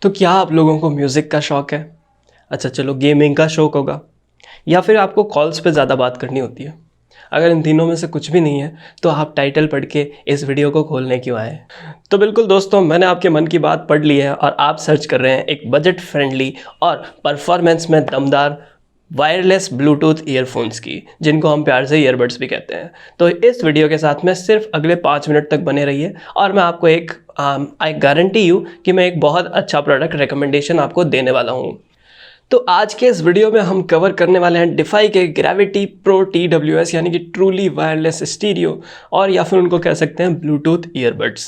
तो क्या आप लोगों को म्यूज़िक का शौक़ है? अच्छा चलो, गेमिंग का शौक़ होगा, या फिर आपको कॉल्स पे ज़्यादा बात करनी होती है। अगर इन तीनों में से कुछ भी नहीं है तो आप टाइटल पढ़ के इस वीडियो को खोलने क्यों आए? तो बिल्कुल दोस्तों, मैंने आपके मन की बात पढ़ ली है और आप सर्च कर रहे हैं एक बजट फ्रेंडली और परफॉर्मेंस में दमदार वायरलेस ब्लूटूथ ईयरफोन्स की, जिनको हम प्यार से ईयरबड्स भी कहते हैं। तो इस वीडियो के साथ में सिर्फ अगले 5 मिनट तक बने रहिए और मैं आपको आई गारंटी यू कि मैं एक बहुत अच्छा प्रोडक्ट रिकमेंडेशन आपको देने वाला हूँ। तो आज के इस वीडियो में हम कवर करने वाले हैं डिफाई के ग्रेविटी प्रो TWS, यानी कि ट्रूली वायरलेस स्टीरियो, और या फिर उनको कह सकते हैं ब्लूटूथ ईयरबड्स।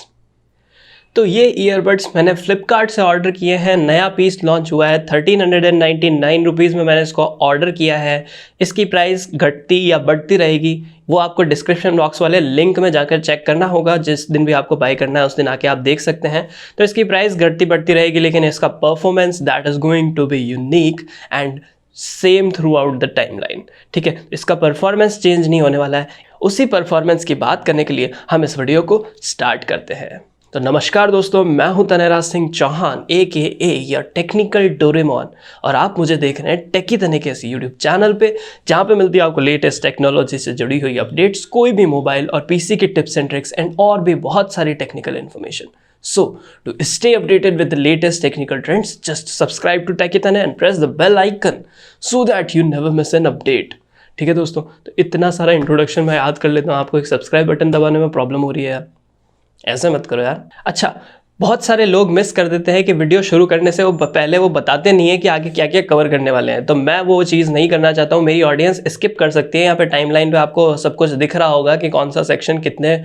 तो ये ईयरबड्स मैंने फ्लिपकार्ट से ऑर्डर किए हैं। नया पीस लॉन्च हुआ है, 1399 रुपीज़ में मैंने इसको ऑर्डर किया है। इसकी प्राइस घटती या बढ़ती रहेगी, वो आपको डिस्क्रिप्शन बॉक्स वाले लिंक में जाकर चेक करना होगा। जिस दिन भी आपको बाय करना है उस दिन आके आप देख सकते हैं। तो इसकी प्राइस घटती बढ़ती रहेगी, लेकिन इसका performance that is going to be unique and same throughout the timeline. ठीक है, इसका परफॉर्मेंस चेंज नहीं होने वाला है। उसी परफॉर्मेंस की बात करने के लिए हम इस वीडियो को स्टार्ट करते हैं। तो नमस्कार दोस्तों, मैं हूं तनेराज सिंह चौहान AKA या टेक्निकल डोरेमोन, और आप मुझे देख रहे हैं टेकी तने कैसी यूट्यूब चैनल पे, जहां पे मिलती है आपको लेटेस्ट टेक्नोलॉजी से जुड़ी हुई अपडेट्स, कोई भी मोबाइल और PC की टिप्स एंड ट्रिक्स एंड और भी बहुत सारी technical information. So, to stay updated with the latest technical trends, just subscribe to Techitane and press the bell icon so that you never miss an update. ठीक है दोस्तों, तो इतना सारा इंट्रोडक्शन मैं याद कर लेता हूँ, आपको एक सब्सक्राइब बटन दबाने में प्रॉब्लम हो रही है यार, ऐसे मत करो यार। अच्छा, बहुत सारे लोग मिस कर देते हैं कि वीडियो शुरू करने से पहले वो बताते नहीं है कि आगे क्या क्या कवर करने वाले हैं। तो मैं वो चीज़ नहीं करना चाहता हूँ। मेरी ऑडियंस स्किप कर सकती है। यहाँ पे टाइमलाइन पे आपको सब कुछ दिख रहा होगा कि कौन सा सेक्शन कितने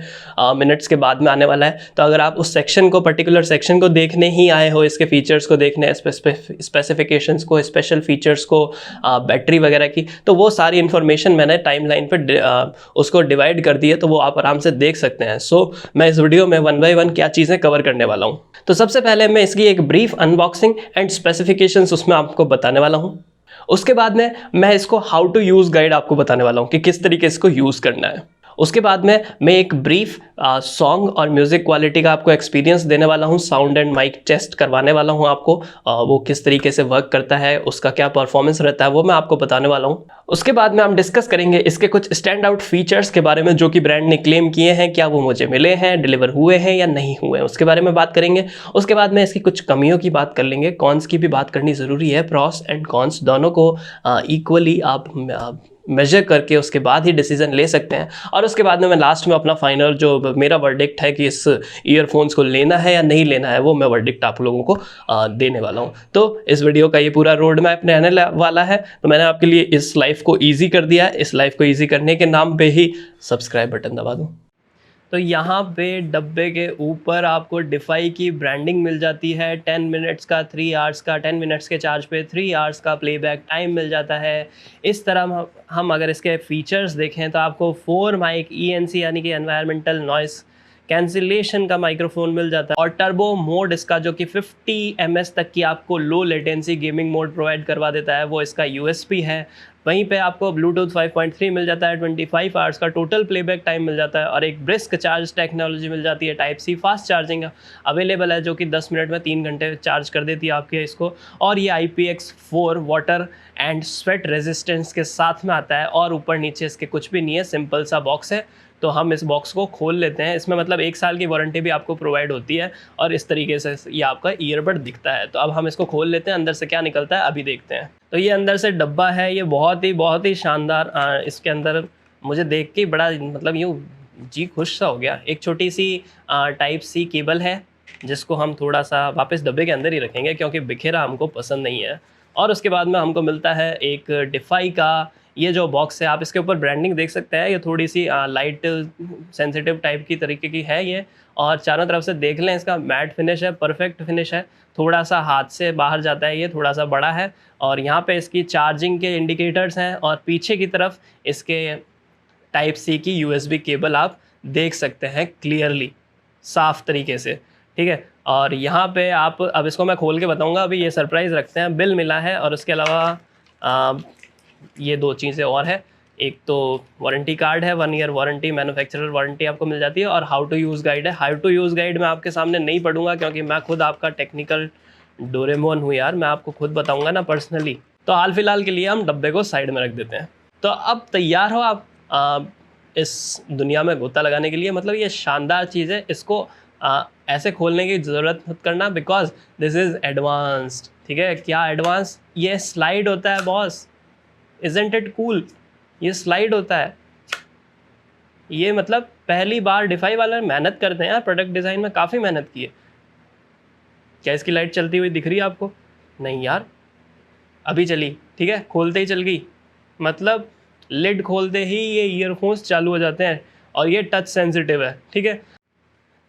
मिनट्स के बाद में आने वाला है। तो अगर आप उस सेक्शन को, पर्टिकुलर सेक्शन को देखने ही आए हो, इसके फीचर्स को देखने, स्पेसिफिकेशंस को, स्पेशल फीचर्स को, बैटरी वगैरह की, तो वो सारी इन्फॉर्मेशन मैंने टाइमलाइन पर उसको डिवाइड कर दी है, तो वो आप आराम से देख सकते हैं। सो मैं इस वीडियो में 1 बाय 1 क्या चीज़ें कवर करने वाला हूँ। तो सबसे पहले मैं इसकी एक ब्रीफ अनबॉक्सिंग एंड स्पेसिफिकेशंस उसमें आपको बताने वाला हूं। उसके बाद में मैं इसको हाउ टू यूज गाइड आपको बताने वाला हूं कि किस तरीके से इसको यूज करना है। उसके बाद में मैं एक ब्रीफ सॉन्ग और म्यूज़िक क्वालिटी का आपको एक्सपीरियंस देने वाला हूँ। साउंड एंड माइक टेस्ट करवाने वाला हूँ आपको, वो किस तरीके से वर्क करता है, उसका क्या परफॉर्मेंस रहता है, वो मैं आपको बताने वाला हूँ। उसके बाद में हम डिस्कस करेंगे इसके कुछ स्टैंड आउट फीचर्स के बारे में, जो कि ब्रांड ने क्लेम किए हैं, क्या वो मुझे मिले हैं, डिलीवर हुए हैं या नहीं हुए हैं, उसके बारे में बात करेंगे। उसके बाद में इसकी कुछ कमियों की बात कर लेंगे, कॉन्स की भी बात करनी ज़रूरी है। प्रॉस एंड कॉन्स दोनों को इक्वली आप मेजर करके उसके बाद ही डिसीजन ले सकते हैं। और उसके बाद में मैं लास्ट में अपना फाइनल जो मेरा वर्डिक्ट है कि इस ईयरफोन्स को लेना है या नहीं लेना है, वो मैं वर्डिक्ट आप लोगों को देने वाला हूँ। तो इस वीडियो का ये पूरा रोड मैप रहने वाला है। तो मैंने आपके लिए इस लाइफ को ईजी कर दिया है। इस लाइफ को ईजी करने के नाम पे ही सब्सक्राइब बटन दबा दूँ। तो यहाँ पे डब्बे के ऊपर आपको डिफाई की ब्रांडिंग मिल जाती है। 10 मिनट्स का 3 आवर्स का, 10 मिनट्स के चार्ज पे 3 आवर्स का प्लेबैक टाइम मिल जाता है। इस तरह हम अगर इसके फीचर्स देखें तो आपको 4 माइक ENC यानी कि एनवायरमेंटल नॉइस कैंसिलेशन का माइक्रोफोन मिल जाता है, और टर्बो मोड इसका, जो कि 50 ms तक की आपको low latency gaming mode provide करवा देता है, वो इसका USP है। वहीं पे आपको ब्लूटूथ 5.3 मिल जाता है, 25 आवर्स का टोटल प्लेबैक टाइम मिल जाता है, और एक ब्रिस्क चार्ज टेक्नोलॉजी मिल जाती है। Type C fast charging available है, जो कि 10 मिनट में 3 घंटे चार्ज कर देती है आपके इसको। और ये IPX4 water and sweat resistance के साथ में आता है, और ऊपर नीचे इसके कुछ भी नहीं है, सिंपल सा बॉक्स है। तो हम इस बॉक्स को खोल लेते हैं। इसमें मतलब 1 साल की वारंटी भी आपको प्रोवाइड होती है, और इस तरीके से ये आपका ईयरबड दिखता है। तो अब हम इसको खोल लेते हैं, अंदर से क्या निकलता है अभी देखते हैं। तो ये अंदर से डब्बा है, ये बहुत ही शानदार। इसके अंदर मुझे देख के बड़ा मतलब यूँ जी खुश सा हो गया। एक छोटी सी टाइप C केबल है, जिसको हम थोड़ा सा वापस डब्बे के अंदर ही रखेंगे, क्योंकि बिखेरा हमको पसंद नहीं है। और उसके बाद में हमको मिलता है एक डिफाई का ये जो बॉक्स है। आप इसके ऊपर ब्रांडिंग देख सकते हैं, ये थोड़ी सी लाइट सेंसिटिव टाइप की तरीके की है ये। और चारों तरफ से देख लें, इसका मैट फिनिश है, परफेक्ट फिनिश है। थोड़ा सा हाथ से बाहर जाता है, ये थोड़ा सा बड़ा है। और यहाँ पे इसकी चार्जिंग के इंडिकेटर्स हैं, और पीछे की तरफ इसके टाइप C की USB केबल आप देख सकते हैं क्लियरली, साफ तरीके से। ठीक है, और यहाँ पे आप, अब इसको मैं खोल के बताऊँगा, अभी ये सरप्राइज़ रखते हैं। बिल मिला है, और उसके अलावा ये 2 चीज़ें और है। एक तो वारंटी कार्ड है, 1 ईयर वारंटी, मैन्युफैक्चरर वारंटी आपको मिल जाती है, और हाउ टू यूज़ गाइड है। हाउ टू यूज़ गाइड मैं आपके सामने नहीं पढ़ूंगा, क्योंकि मैं खुद आपका टेक्निकल डोरेमोन हूँ यार, मैं आपको खुद बताऊंगा ना पर्सनली। तो हाल फिलहाल के लिए हम डब्बे को साइड में रख देते हैं। तो अब तैयार हो आप इस दुनिया में गोता लगाने के लिए। मतलब ये शानदार चीज़ है, इसको ऐसे खोलने की ज़रूरत मत करना, बिकॉज दिस इज़ एडवांस्ड। ठीक है, क्या एडवांस? ये स्लाइड होता है बॉस, इजंट इट कूल? ये स्लाइड होता है। ये मतलब पहली बार डिफाई वाले मेहनत करते हैं यार, प्रोडक्ट डिज़ाइन में काफ़ी मेहनत की है। क्या इसकी लाइट चलती हुई दिख रही है आपको? नहीं यार, अभी चली। ठीक है, खोलते ही चल गई। मतलब लिड खोलते ही ये ईयरफोन्स चालू हो जाते हैं, और ये टच सेंसिटिव है। ठीक है,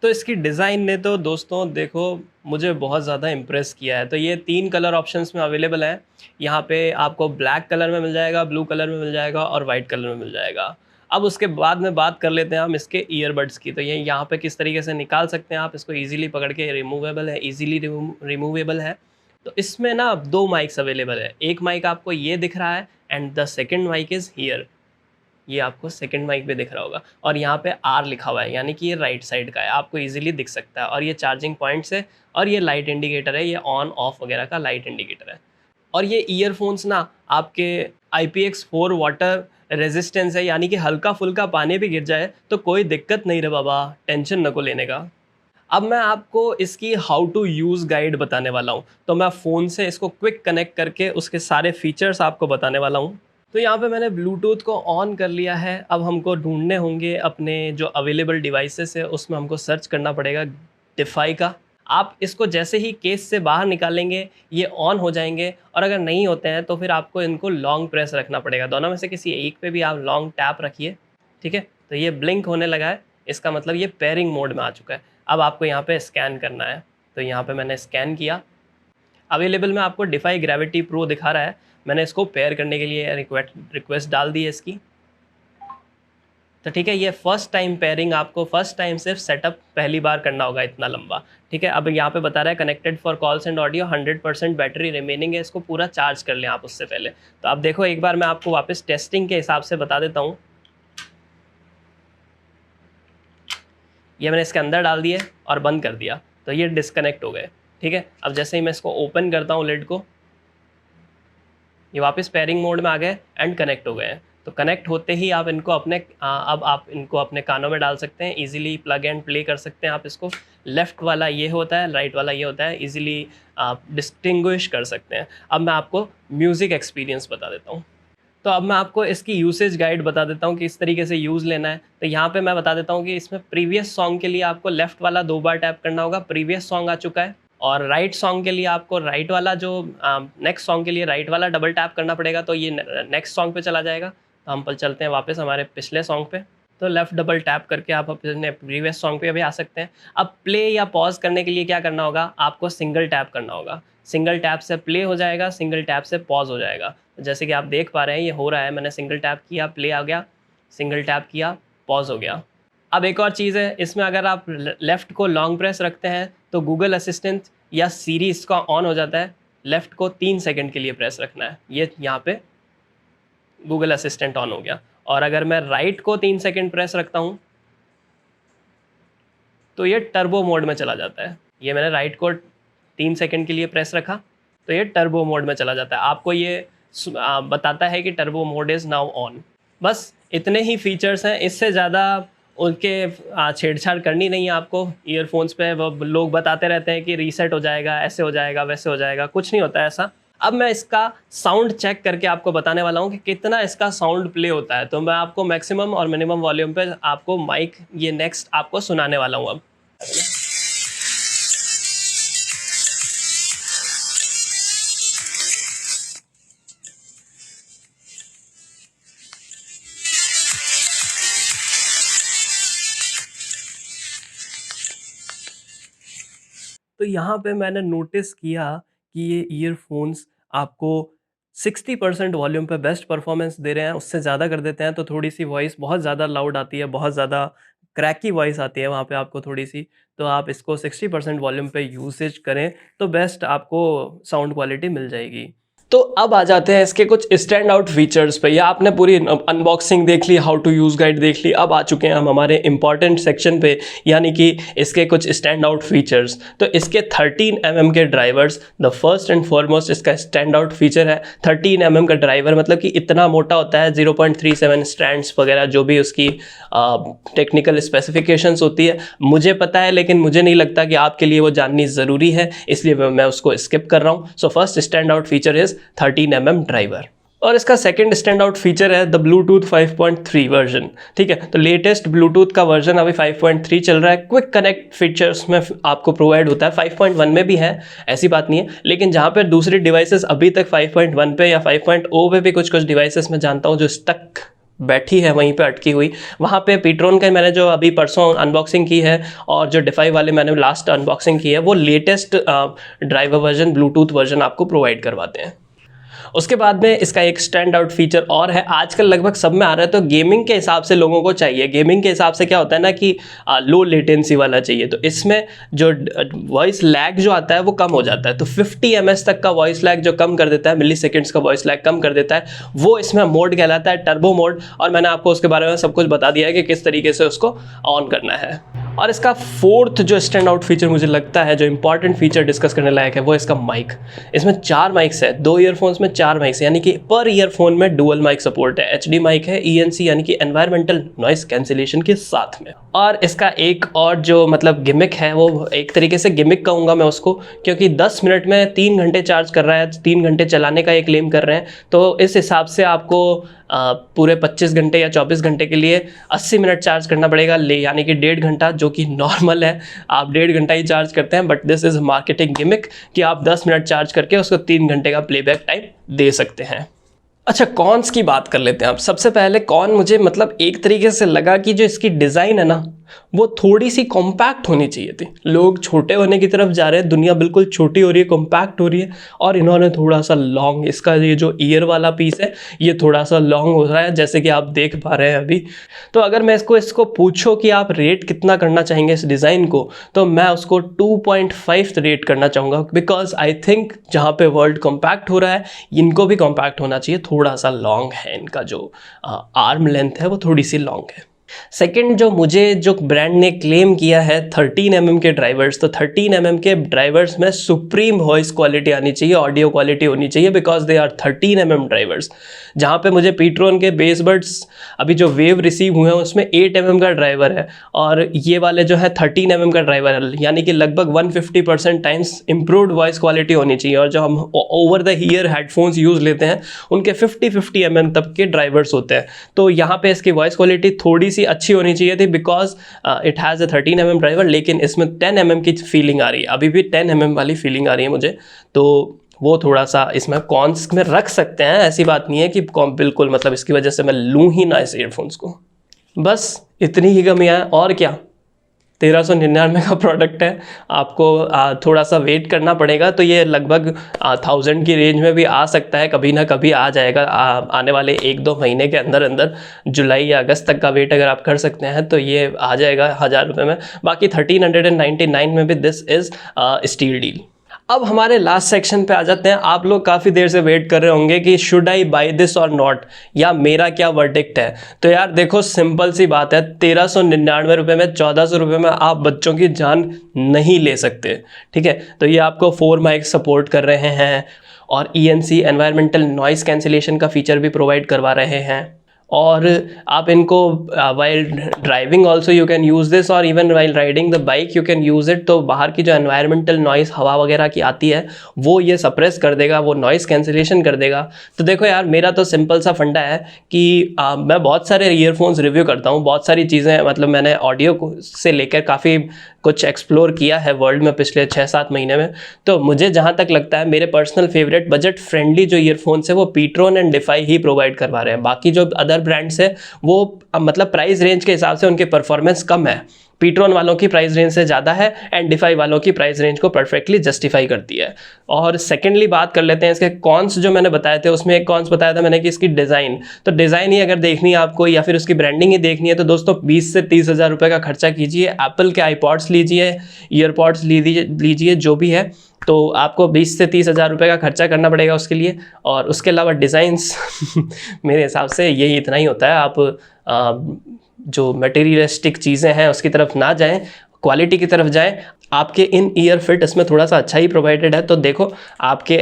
तो इसकी डिज़ाइन ने तो दोस्तों देखो मुझे बहुत ज़्यादा इम्प्रेस किया है। तो ये 3 कलर ऑप्शंस में अवेलेबल है। यहाँ पे आपको ब्लैक कलर में मिल जाएगा, ब्लू कलर में मिल जाएगा और वाइट कलर में मिल जाएगा। अब उसके बाद में बात कर लेते हैं हम इसके ईयरबड्स की। तो ये यहाँ पे किस तरीके से निकाल सकते हैं आप इसको, ईजिली पकड़ के, रिमूवेबल है, ईजिली रिमूवेबल है। तो इसमें ना 2 माइक्स अवेलेबल है। एक माइक आपको ये दिख रहा है, and the second mic is here. ये आपको सेकंड माइक पे दिख रहा होगा, और यहाँ पे आर लिखा हुआ है, यानी कि ये राइट साइड का है, आपको इजीली दिख सकता है। और ये चार्जिंग पॉइंट्स है, और ये लाइट इंडिकेटर है, ये ऑन ऑफ वगैरह का लाइट इंडिकेटर है। और ये ईयरफोन्स ना आपके IPX4 वाटर रेजिस्टेंस है, यानी कि हल्का फुल्का पानी भी गिर जाए तो कोई दिक्कत नहीं रे बाबा, टेंशन नको लेने का। अब मैं आपको इसकी हाउ टू यूज़ गाइड बताने वाला हूँ। तो मैं फ़ोन से इसको क्विक कनेक्ट करके उसके सारे फीचर्स आपको बताने वाला हूँ। तो यहाँ पे मैंने ब्लूटूथ को ऑन कर लिया है। अब हमको ढूंढने होंगे अपने जो अवेलेबल डिवाइसेस है, उसमें हमको सर्च करना पड़ेगा डिफाई का। आप इसको जैसे ही केस से बाहर निकालेंगे ये ऑन हो जाएंगे, और अगर नहीं होते हैं तो फिर आपको इनको लॉन्ग प्रेस रखना पड़ेगा। दोनों में से किसी एक पे भी आप लॉन्ग टैप रखिए। ठीक है, तो ये ब्लिंक होने लगा है, इसका मतलब ये पेयरिंग मोड में आ चुका है। अब आपको यहाँ पे स्कैन करना है। तो यहाँ पे मैंने स्कैन किया। अवेलेबल में आपको डिफाई ग्रेविटी प्रो दिखा रहा है। मैंने इसको पेयर करने के लिए रिक्वेस्ट डाल दी है इसकी। तो ठीक है, ये फर्स्ट टाइम पेयरिंग आपको फर्स्ट टाइम सिर्फ सेटअप पहली बार करना होगा इतना लंबा। ठीक है, अब यहाँ पे बता रहा है connected for calls and audio, 100% battery remaining है, इसको पूरा चार्ज कर लें आप उससे पहले। तो आप देखो एक बार मैं आपको वापस टेस्टिंग के हिसाब से बता देता हूँ। ये मैंने इसके अंदर डाल दिए और बंद कर दिया, तो ये डिस्कनेक्ट हो गए। ठीक है, अब जैसे ही मैं इसको ओपन करता हूँ लिड को, ये वापस पेयरिंग मोड में आ गए एंड कनेक्ट हो गए हैं। तो कनेक्ट होते ही आप इनको अपने अब आप इनको अपने कानों में डाल सकते हैं, इजीली प्लग एंड प्ले कर सकते हैं आप इसको। लेफ़्ट वाला ये होता है, राइट वाला ये होता है, इजीली आप डिस्टिंग्विश कर सकते हैं। अब मैं आपको म्यूज़िक एक्सपीरियंस बता देता हूँ। तो अब मैं आपको इसकी यूसेज गाइड बता देता हूँ कि इस तरीके से यूज़ लेना है। तो यहाँ पे मैं बता देता हूँ कि इसमें प्रीवियस सॉन्ग के लिए आपको लेफ़्ट वाला 2 बार टैप करना होगा, प्रीवियस सॉन्ग आ चुका है। और राइट सॉन्ग के लिए आपको राइट वाला जो नेक्स्ट सॉन्ग के लिए राइट वाला डबल टैप करना पड़ेगा, तो ये नेक्स्ट सॉन्ग पे चला जाएगा। तो हम चलते हैं वापस हमारे पिछले सॉन्ग पे। तो लेफ़्ट डबल टैप करके आप अपने प्रीवियस सॉन्ग पे भी आ सकते हैं। अब प्ले या पॉज करने के लिए क्या करना होगा, आपको सिंगल टैप करना होगा। सिंगल टैप से प्ले हो जाएगा, सिंगल टैप से पॉज हो जाएगा। जैसे कि आप देख पा रहे हैं ये हो रहा है, मैंने सिंगल टैप किया, प्ले आ गया, सिंगल टैप किया, पॉज हो गया। अब एक और चीज़ है इसमें, अगर आप लेफ़्ट को लॉन्ग प्रेस रखते हैं तो गूगल असिस्टेंट या सीरी इसका ऑन हो जाता है। लेफ़्ट को 3 सेकंड के लिए प्रेस रखना है, ये यहाँ पे गूगल असिस्टेंट ऑन हो गया। और अगर मैं राइट को 3 सेकंड प्रेस रखता हूँ तो ये टर्बो मोड में चला जाता है। ये मैंने राइट को 3 सेकंड के लिए प्रेस रखा तो ये टर्बो मोड में चला जाता है। आपको ये बताता है कि turbo mode is now on. बस इतने ही फीचर्स हैं, इससे ज़्यादा उनके छेड़छाड़ करनी नहीं है आपको। ईयरफोन्स पे वो लोग बताते रहते हैं कि रीसेट हो जाएगा, ऐसे हो जाएगा, वैसे हो जाएगा, कुछ नहीं होता है ऐसा। अब मैं इसका साउंड चेक करके आपको बताने वाला हूँ कि कितना इसका साउंड प्ले होता है। तो मैं आपको मैक्सिमम और मिनिमम वॉल्यूम पे आपको माइक ये नेक्स्ट आपको सुनाने वाला हूँ अब। तो यहाँ पे मैंने नोटिस किया कि ये ईयरफोन्स आपको 60% वॉल्यूम पे बेस्ट परफॉर्मेंस दे रहे हैं। उससे ज़्यादा कर देते हैं तो थोड़ी सी वॉइस बहुत ज़्यादा लाउड आती है, बहुत ज़्यादा क्रैकी वॉइस आती है वहाँ पे आपको थोड़ी सी। तो आप इसको 60% वॉल्यूम पे यूसेज करें तो बेस्ट आपको साउंड क्वालिटी मिल जाएगी। तो अब आ जाते हैं इसके कुछ स्टैंड आउट फीचर्स पे। या आपने पूरी अनबॉक्सिंग देख ली, हाउ टू यूज़ गाइड देख ली, अब आ चुके हैं हम हमारे इंपॉर्टेंट सेक्शन पे, यानी कि इसके कुछ स्टैंड आउट फीचर्स। तो इसके 13 mm के drivers, the first and foremost इसका स्टैंड आउट फीचर है 13 mm का ड्राइवर, मतलब कि इतना मोटा होता है, 0.37 स्ट्रैंड्स वगैरह जो भी उसकी टेक्निकल स्पेसिफिकेशंस होती है मुझे पता है, लेकिन मुझे नहीं लगता कि आपके लिए वो जाननी ज़रूरी है, इसलिए मैं उसको स्किप कर रहा हूँ। So first stand out feature is 13 mm driver. और इसका सेकंड स्टैंड आउट फीचर है द ब्लूटूथ 5.3 वर्जन। ठीक है, तो लेटेस्ट ब्लूटूथ का वर्जन अभी 5.3 चल रहा है। क्विक कनेक्ट फीचर्स में आपको प्रोवाइड होता है, 5.1 में भी है, ऐसी बात नहीं है, लेकिन जहाँ पर दूसरी डिवाइसेस अभी तक 5.1 पे या 5.0 पे भी कुछ डिवाइसेस में जानता हूँ जो स्टक बैठी है, वहीं पे अटकी हुई, वहाँ पे पीट्रोन का मैंने जो अभी परसों अनबॉक्सिंग की है और जो डिफाई वाले मैंने लास्ट अनबॉक्सिंग की है, वो latest driver version, Bluetooth version आपको प्रोवाइड करवाते हैं। उसके बाद में इसका एक स्टैंड आउट फीचर और है, आजकल लगभग सब में आ रहा है, तो गेमिंग के हिसाब से लोगों को चाहिए। गेमिंग के हिसाब से क्या होता है ना कि लो लेटेंसी वाला चाहिए, तो इसमें जो वॉइस लैग जो आता है वो कम हो जाता है। तो 50 ms तक का वॉइस लैग जो कम कर देता है, मिली सेकेंड्स का वॉइस लैग कम कर देता है, वो इसमें मोड कहलाता है टर्बो मोड। और मैंने आपको उसके बारे में सब कुछ बता दिया है कि किस तरीके से उसको ऑन करना है। और इसका फोर्थ जो स्टैंड आउट फीचर मुझे लगता है जो इंपॉर्टेंट फीचर डिस्कस करने लायक है, वो इसका माइक। इसमें 4 माइक्स है, 2 ईयरफोन्स में 4 माइक्स, यानी कि पर ईयरफोन में डुअल माइक सपोर्ट है। HD माइक है, ENC यानी कि एनवायरमेंटल नॉइस कैंसिलेशन के साथ में। और इसका एक और जो मतलब गिमिक है, वो एक तरीके से गिमिक कहूँगा मैं उसको, क्योंकि 10 मिनट में 3 घंटे चार्ज कर रहा है, 3 घंटे चलाने का ये क्लेम कर रहे हैं। तो इस हिसाब से आपको पूरे 25 घंटे या 24 घंटे के लिए 80 मिनट चार्ज करना पड़ेगा, यानी कि 1.5 घंटा, जो कि नॉर्मल है, आप 1.5 घंटा ही चार्ज करते हैं। But this is marketing gimmick कि आप 10 मिनट चार्ज करके उसको 3 घंटे का प्लेबैक टाइम दे सकते हैं। अच्छा, कॉन्स की बात कर लेते हैं आप। सबसे पहले कॉन मुझे मतलब एक तरीके से लगा कि जो इसकी डिज़ाइन है ना, वो थोड़ी सी कॉम्पैक्ट होनी चाहिए थी। लोग छोटे होने की तरफ जा रहे हैं, दुनिया बिल्कुल छोटी हो रही है, कॉम्पैक्ट हो रही है, और इन्होंने थोड़ा सा लॉन्ग, इसका ये जो ईयर वाला पीस है ये थोड़ा सा लॉन्ग हो रहा है, जैसे कि आप देख पा रहे हैं अभी। तो अगर मैं इसको पूछो कि आप रेट कितना करना चाहेंगे इस डिज़ाइन को, तो मैं उसको 2.5 रेट करना चाहूँगा, बिकॉज आई थिंक जहाँ पे वर्ल्ड कॉम्पैक्ट हो रहा है, इनको भी कॉम्पैक्ट होना चाहिए। थोड़ा सा लॉन्ग है, इनका जो आर्म लेंथ है वो थोड़ी सी लॉन्ग है। सेकंड, जो ब्रांड ने क्लेम किया है 13 mm के ड्राइवर्स, तो 13 mm के ड्राइवर्स में सुप्रीम वॉइस क्वालिटी आनी चाहिए, ऑडियो क्वालिटी होनी चाहिए, because they are 13 mm drivers. जहाँ पे मुझे पीट्रोन के बेस बड्स अभी जो वेव रिसीव हुए हैं उसमें 8 mm का ड्राइवर है, और ये वाले जो है 13 mm का ड्राइवर है, यानी कि लगभग 150% टाइम्स इम्प्रूव्ड वॉइस क्वालिटी होनी चाहिए। और जो हम over the ear headphones use लेते हैं उनके 50 mm तक के ड्राइवर्स होते हैं। तो यहाँ पे इसकी वॉइस क्वालिटी थोड़ी सी अच्छी होनी चाहिए थी, because it has a 13 mm driver, लेकिन इसमें 10 mm की फीलिंग आ रही है, अभी भी 10 mm वाली फीलिंग आ रही है मुझे। तो वो थोड़ा सा इसमें कॉन्स में रख सकते हैं, ऐसी बात नहीं है कि बिल्कुल मतलब इसकी वजह से मैं लूँ ही ना इस ईयरफोन्स को। बस इतनी ही कमियाँ हैं, और क्या। 1399 का प्रोडक्ट है, आपको थोड़ा सा वेट करना पड़ेगा। तो ये लगभग 1000 की रेंज में भी आ सकता है, कभी ना कभी आ जाएगा आने वाले 1-2 महीने के अंदर अंदर। जुलाई या अगस्त तक का वेट अगर आप कर सकते हैं तो ये आ जाएगा 1000 रुपये में। बाकी 1399 में भी दिस इज़ स्टील डील। अब हमारे लास्ट सेक्शन पे आ जाते हैं। आप लोग काफ़ी देर से वेट कर रहे होंगे कि शुड आई बाई दिस और नॉट, या मेरा क्या वर्डिक्ट है। तो यार देखो, सिंपल सी बात है, 1399 रुपये में, 1400 रुपये में आप बच्चों की जान नहीं ले सकते। ठीक है, तो ये आपको 4 माइक सपोर्ट कर रहे हैं, और ENC एनवायरमेंटल नॉइस कैंसिलेशन का फीचर भी प्रोवाइड करवा रहे हैं। और आप इनको while driving also you can use this, और even while riding the bike you can use it. तो बाहर की जो एनवायरमेंटल नॉइस, हवा वगैरह की आती है, वो ये सप्रेस कर देगा, वो नॉइस कैंसिलेशन कर देगा। तो देखो यार, मेरा तो सिंपल सा फंडा है कि मैं बहुत सारे ईयरफोन्स रिव्यू करता हूँ, बहुत सारी चीज़ें, मतलब मैंने ऑडियो से लेकर काफ़ी कुछ एक्सप्लोर किया है वर्ल्ड में पिछले 6-7 महीने में। तो मुझे जहाँ तक लगता है, मेरे पर्सनल फेवरेट बजट फ्रेंडली जो ईयरफोन्स है वो पीट्रोन एंड डिफाई ही प्रोवाइड करवा रहे हैं। बाकी जो अदर ब्रांड्स है वो मतलब प्राइस रेंज के हिसाब से उनके परफॉर्मेंस कम है, पीट्रोन वालों की प्राइस रेंज से ज़्यादा है, एंड डिफाई वालों की प्राइस रेंज को परफेक्टली जस्टिफाई करती है। और सेकेंडली बात कर लेते हैं इसके कॉन्स जो मैंने बताए थे। उसमें एक कॉन्स बताया था मैंने कि इसकी डिज़ाइन, तो डिज़ाइन ही अगर देखनी है आपको या फिर उसकी ब्रांडिंग ही देखनी है, तो दोस्तों 20 से 30 हज़ार रुपये का खर्चा कीजिए, एप्पल के आईपॉड्स लीजिए, ईयरपॉड्स लीजिए, जो भी है, तो आपको 20 से 30 हज़ार रुपये का खर्चा करना पड़ेगा उसके लिए। और उसके अलावा डिज़ाइंस मेरे हिसाब से यही इतना ही होता है। आप जो मटेरियलिस्टिक चीज़ें हैं उसकी तरफ ना जाएं, क्वालिटी की तरफ जाएं। आपके इन ईयर फिट इसमें थोड़ा सा अच्छा ही प्रोवाइडेड है, तो देखो आपके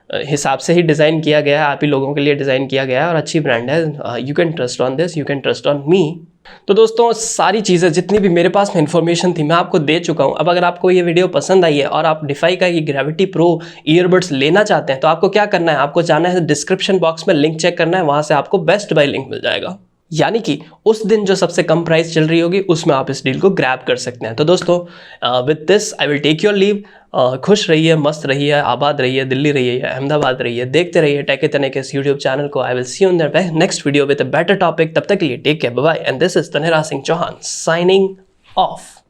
हिसाब से ही डिज़ाइन किया गया है, आप ही लोगों के लिए डिज़ाइन किया गया है और अच्छी ब्रांड है। You can trust on this, you can trust on me. तो दोस्तों सारी चीज़ें जितनी भी मेरे पास में इन्फॉर्मेशन थी मैं आपको दे चुका हूँ। अब अगर आपको ये वीडियो पसंद आई है और आप डिफाई का ये ग्रेविटी प्रो ईयरबड्स लेना चाहते हैं तो आपको क्या करना है, आपको जाना है डिस्क्रिप्शन बॉक्स में, लिंक चेक करना है, वहाँ से आपको बेस्ट बाय लिंक मिल जाएगा। यानी कि उस दिन जो सबसे कम प्राइस चल रही होगी उसमें आप इस डील को ग्रैब कर सकते हैं। तो दोस्तों with this I will take your leave. खुश रहिए, मस्त रहिए, आबाद रहिए, दिल्ली रहिए या अहमदाबाद रहिए, देखते रहिए टेक इट तने के इस यूट्यूब चैनल को। I will see you in the next video with a better topic. तब तक के लिए take care, bye bye, and this is Tanera Singh Chauhan signing of.